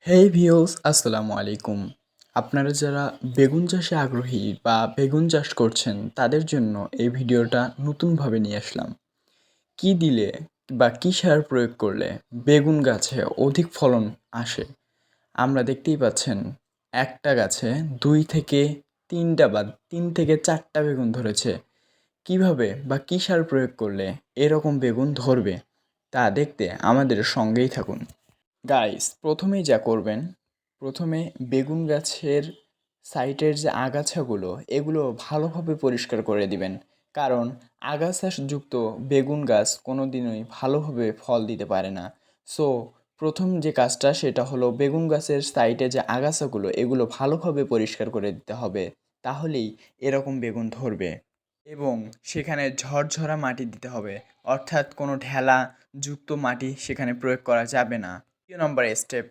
হেই views আসসালামু আলাইকুম। আপনারা যারা বেগুন চাষে আগ্রহী বা বেগুন চাষ করছেন তাদের জন্য এই ভিডিওটা নতুনভাবে নিয়ে আসলাম। কি দিলে বা কি সার প্রয়োগ করলে বেগুন গাছে অধিক ফলন আসে? আমরা দেখতেই পাচ্ছেন একটা গাছে ২ থেকে ৩টা বা ৩ থেকে ৪টা বেগুন ধরেছে। কিভাবে বা কি সার প্রয়োগ করলে এরকম বেগুন ধরবে তা দেখতে আমাদের সঙ্গেই থাকুন। গাইস প্রথমেই যা করবেন, প্রথমে বেগুন গাছের সাইটের যে আগাছাগুলো এগুলো ভালোভাবে পরিষ্কার করে দিবেন। কারণ আগাছাযুক্ত বেগুন গাছ কোনো দিনই ভালোভাবে ফল দিতে পারে না। সো প্রথম যে কাজটা সেটা হলো বেগুন গাছের সাইডে যে আগাছাগুলো এগুলো ভালোভাবে পরিষ্কার করে দিতে হবে। তাহলেই এরকম বেগুন ধরবে। এবং সেখানে ঝরঝরা মাটি দিতে হবে, অর্থাৎ কোনো ঢেলা যুক্ত মাটি সেখানে প্রয়োগ করা যাবে না। ২ নম্বরে স্টেপ,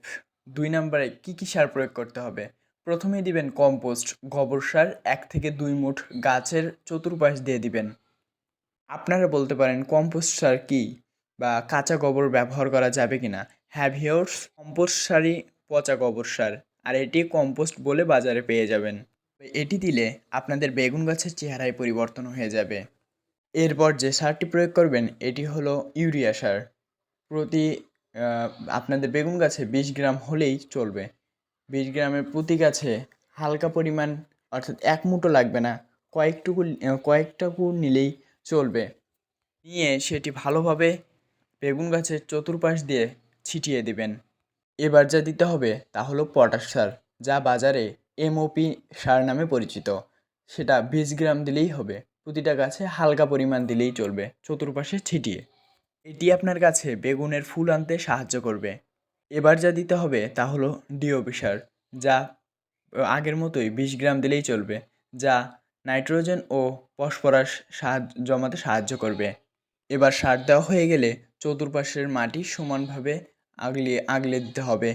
২ নম্বরে কী সার প্রয়োগ করতে হবে? প্রথমেই দিবেন কম্পোস্ট, গোবর সার ১ থেকে ২ মুঠ গাছের চতুর্পাশ দিয়ে দিবেন। আপনারা বলতে পারেন কম্পোস্ট সার কী? বা কাঁচা গোবর ব্যবহার করা যাবে কিনা? হ্যাঁ ভিউয়ার্স, কম্পোস্ট সারই পচা গোবর সার। আর এটি কম্পোস্ট বলে বাজারে পেয়ে যাবেন। এটি দিলে আপনাদের বেগুন গাছের চেহারায় পরিবর্তন হয়ে যাবে। এরপর যে সারটি প্রয়োগ করবেন এটি হলো ইউরিয়া সার। প্রতি আ আপনাদের বেগুন গাছে ২০ গ্রাম হলেই চলবে। ২০ গ্রামের প্রতি গাছে হালকা পরিমাণ, অর্থাৎ ১ মুঠও লাগবে না। কয়েকটুকু নিলেই চলবে। নিয়ে সেটি ভালোভাবে বেগুন গাছের চতুর্পাশ দিয়ে ছিটিয়ে দিবেন। এবার যা দিতে হবে তা হলো পটাশ সার, যা বাজারে এমওপি সার নামে পরিচিত। সেটা ২০ গ্রাম দিলেই হবে। প্রতিটা গাছে হালকা পরিমাণ দিলেই চলবে, চতুর্পাশে ছিটিয়ে। এটি আপনার গাছে বেগুনের ফুল আনতে সাহায্য করবে। এবার যা দিতে হবে তা হলো ডিওপি সার, যা আগের মতোই ২০ গ্রাম দিলেই চলবে, যা নাইট্রোজেন ও ফসফরাস জমাতে সাহায্য করবে। এবার সার দেওয়া হয়ে গেলে চতুর্পাশের মাটি সমানভাবে আগলে দিতে হবে।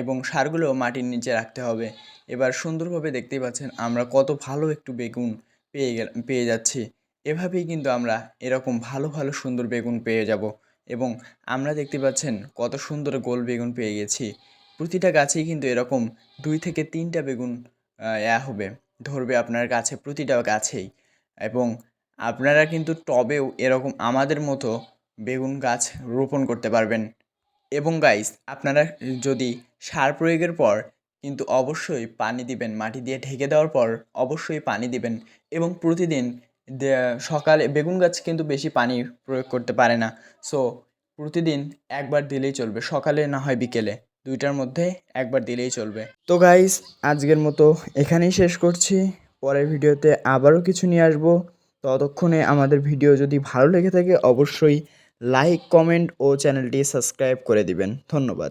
এবং সারগুলো মাটির নিচে রাখতে হবে। এবার সুন্দরভাবে দেখতেই পাচ্ছেন আমরা কত ভালো একটু বেগুন পেয়ে যাচ্ছি। এভাবেই কিন্তু আমরা এরকম ভালো ভালো সুন্দর বেগুন পেয়ে যাব। এবং আমরা দেখতে পাচ্ছেন কত সুন্দর গোল বেগুন পেয়ে গেছি। প্রতিটা গাছেই কিন্তু এরকম ২ থেকে ৩টা বেগুন হবে, ধরবে আপনার গাছে, প্রতিটা গাছেই। এবং আপনারা কিন্তু টবেও এরকম আমাদের মতো বেগুন গাছ রোপণ করতে পারবেন। এবং গাইস আপনারা যদি সার প্রয়োগের পর কিন্তু অবশ্যই পানি দিবেন, মাটি দিয়ে ঢেকে দেওয়ার পর অবশ্যই পানি দিবেন। এবং প্রতিদিন সকালে বেগুন গাছ কিন্তু বেশি পানি প্রয়োগ করতে পারে না। সো প্রতিদিন একবার দিলেই চলবে, সকালে না হয় বিকেলে, ২টার মধ্যে একবার দিলেই চলবে। তো গাইস আজকের মতো এখানেই শেষ করছি। পরের ভিডিওতে আবারও কিছু নিয়ে আসবো। ততক্ষণে আমাদের ভিডিও যদি ভালো লেগে থাকে অবশ্যই লাইক, কমেন্ট ও চ্যানেলটি সাবস্ক্রাইব করে দিবেন। ধন্যবাদ।